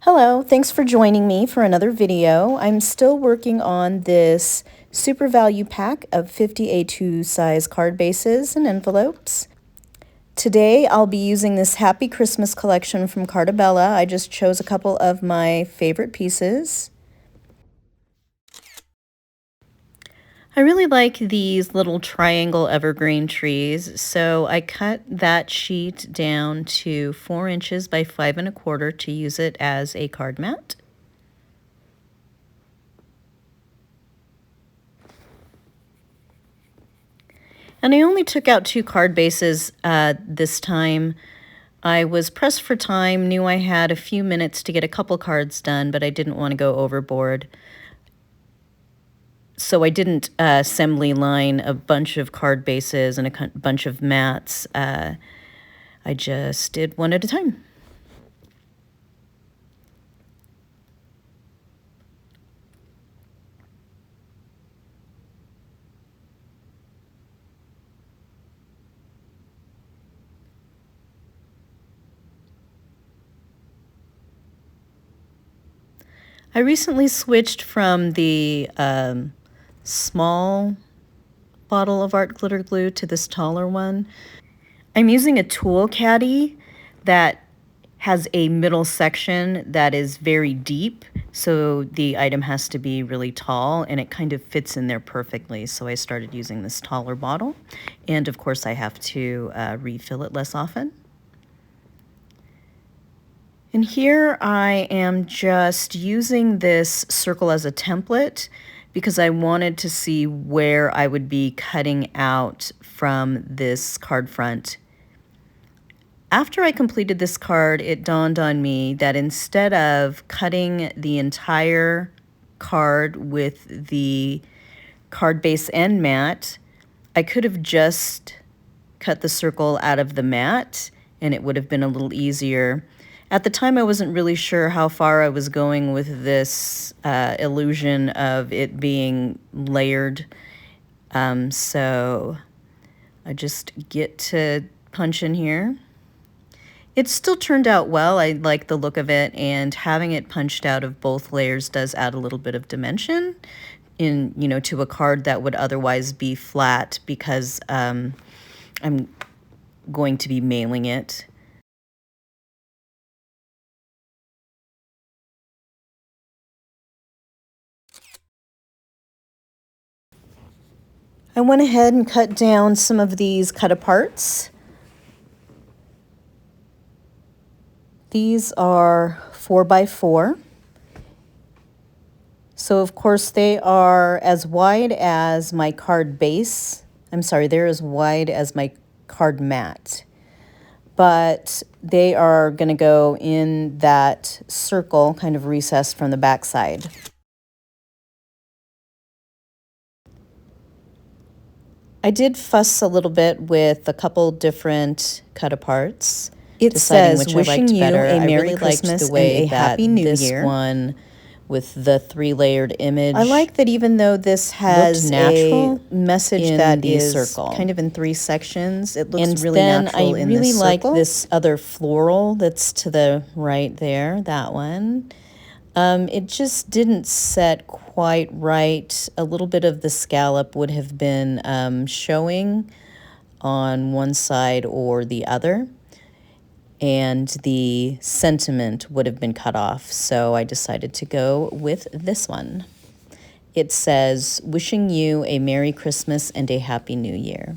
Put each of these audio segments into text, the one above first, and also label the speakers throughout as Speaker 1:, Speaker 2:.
Speaker 1: Hello, thanks for joining me for another video. I'm still working on this super value pack of 50 A2 size card bases and envelopes. Today I'll be using this Happy Christmas collection from Carta. I just chose a couple of my favorite pieces. I really like these little triangle evergreen trees, so I cut that sheet down to 4 inches by 5 1/4 to use it as a card mat. And I only took out 2 card bases this time. I was pressed for time, knew I had a few minutes to get a couple cards done, but I didn't want to go overboard. So I didn't assembly line a bunch of card bases and a bunch of mats. I just did one at a time. I recently switched from the small bottle of art glitter glue to this taller one. I'm using a tool caddy that has a middle section that is very deep, so the item has to be really tall, and it kind of fits in there perfectly. So I started using this taller bottle, and of course I have to refill it less often. And here I am just using this circle as a template because I wanted to see where I would be cutting out from this card front. After I completed this card, it dawned on me that instead of cutting the entire card with the card base and mat, I could have just cut the circle out of the mat and it would have been a little easier. At the time, I wasn't really sure how far I was going with this illusion of it being layered. So I just get to punch in here. It still turned out well. I like the look of it, and having it punched out of both layers does add a little bit of dimension to a card that would otherwise be flat because I'm going to be mailing it. I went ahead and cut down some of these cut-aparts. These are 4 by 4. So of course they are as wide as my card base. I'm sorry, they're as wide as my card mat. But they are going to go in that circle, kind of recessed from the back side. I did fuss a little bit with a couple different cut-aparts. It says, "Wishing you a Merry Christmas and a Happy New Year." This one with the 3-layered image. I like that even though this has a message that is kind of in 3 sections, it looks really natural in this circle. And then I really like this other floral that's to the right there, that one. It just didn't set quite right. A little bit of the scallop would have been showing on one side or the other, and the sentiment would have been cut off, so I decided to go with this one. It says, "Wishing you a Merry Christmas and a Happy New Year."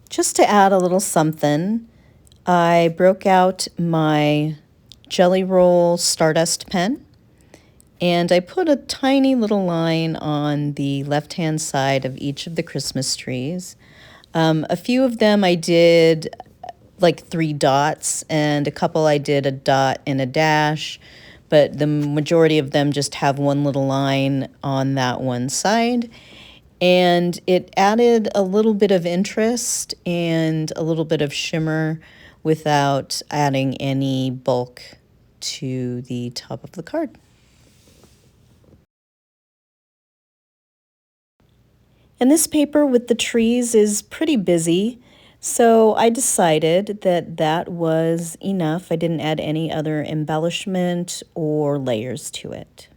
Speaker 1: Just to add a little something, I broke out my Jelly Roll Stardust pen, and I put a tiny little line on the left-hand side of each of the Christmas trees. A few of them I did like 3 dots, and a couple I did a dot and a dash, but the majority of them just have one little line on that one side. And it added a little bit of interest and a little bit of shimmer without adding any bulk to the top of the card. And this paper with the trees is pretty busy, so I decided that that was enough. I didn't add any other embellishment or layers to it.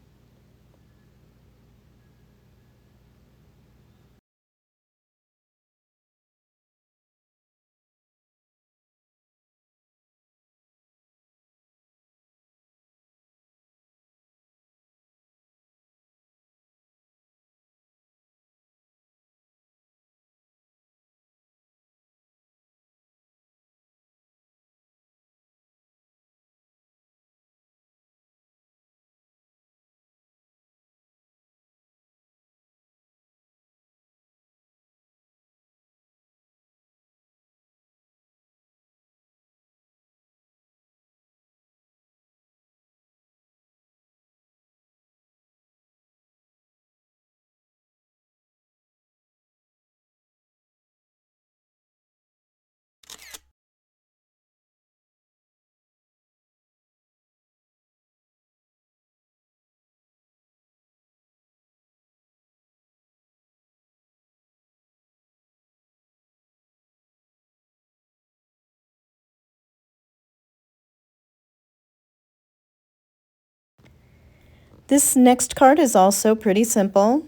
Speaker 1: This next card is also pretty simple.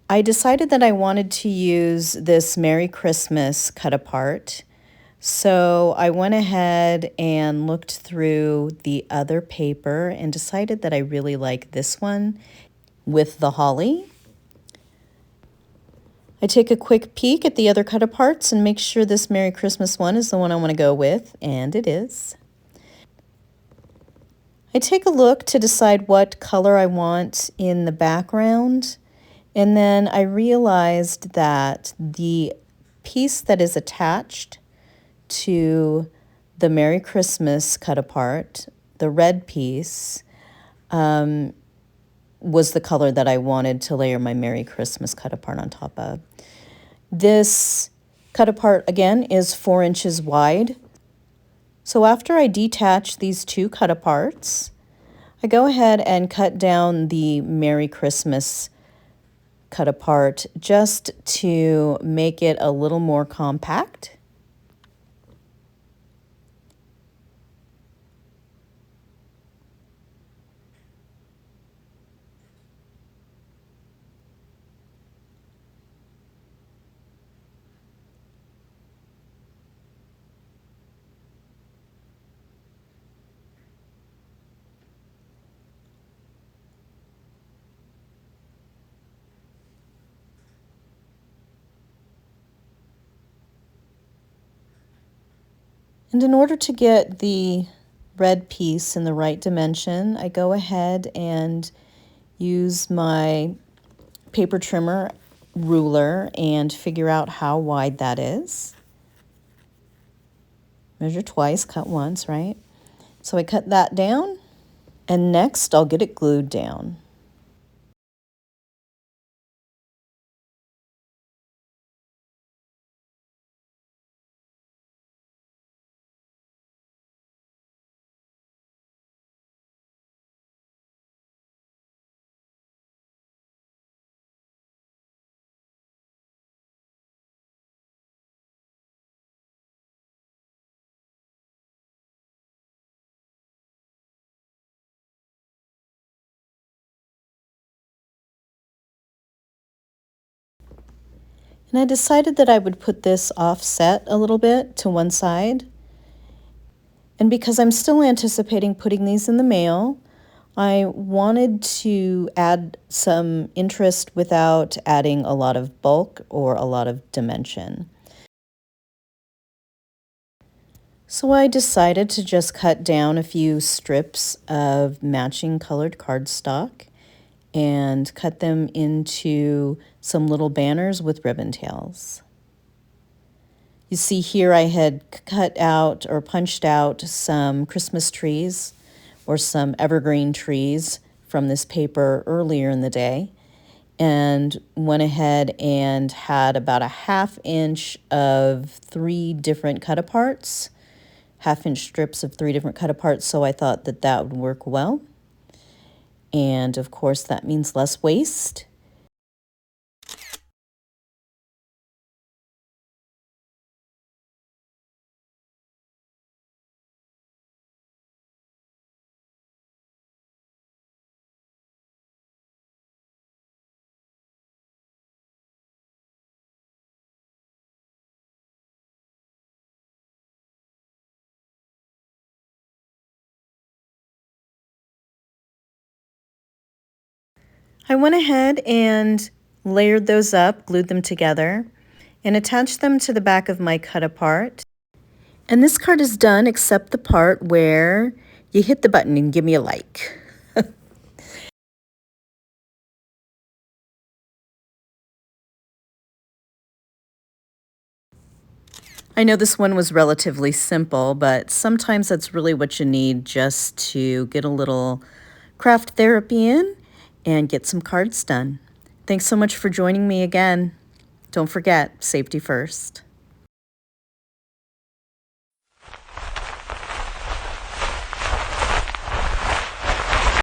Speaker 1: I decided that I wanted to use this Merry Christmas cut apart. So I went ahead and looked through the other paper and decided that I really like this one with the holly. I take a quick peek at the other cut aparts and make sure this Merry Christmas one is the one I want to go with, and it is. I take a look to decide what color I want in the background, and then I realized that the piece that is attached to the Merry Christmas cut apart, the red piece, was the color that I wanted to layer my Merry Christmas cut apart on top of. This cut apart, again, is 4 inches wide. So after I detach these two cut aparts, I go ahead and cut down the Merry Christmas cut apart just to make it a little more compact. And in order to get the red piece in the right dimension, I go ahead and use my paper trimmer ruler and figure out how wide that is. Measure twice, cut once, right? So I cut that down, and next I'll get it glued down. And I decided that I would put this offset a little bit to one side. And because I'm still anticipating putting these in the mail, I wanted to add some interest without adding a lot of bulk or a lot of dimension. So I decided to just cut down a few strips of matching colored cardstock and cut them into some little banners with ribbon tails. You see here I had cut out or punched out some Christmas trees or some evergreen trees from this paper earlier in the day. and went ahead and had about a 1/2 inch of 3 different cut-aparts, 1/2 inch strips of 3 different cut-aparts, so I thought that that would work well. And of course, that means less waste. I went ahead and layered those up, glued them together, and attached them to the back of my cut-apart. And this card is done except the part where you hit the button and give me a like. I know this one was relatively simple, but sometimes that's really what you need just to get a little craft therapy in and get some cards done. Thanks so much for joining me again. Don't forget, safety first.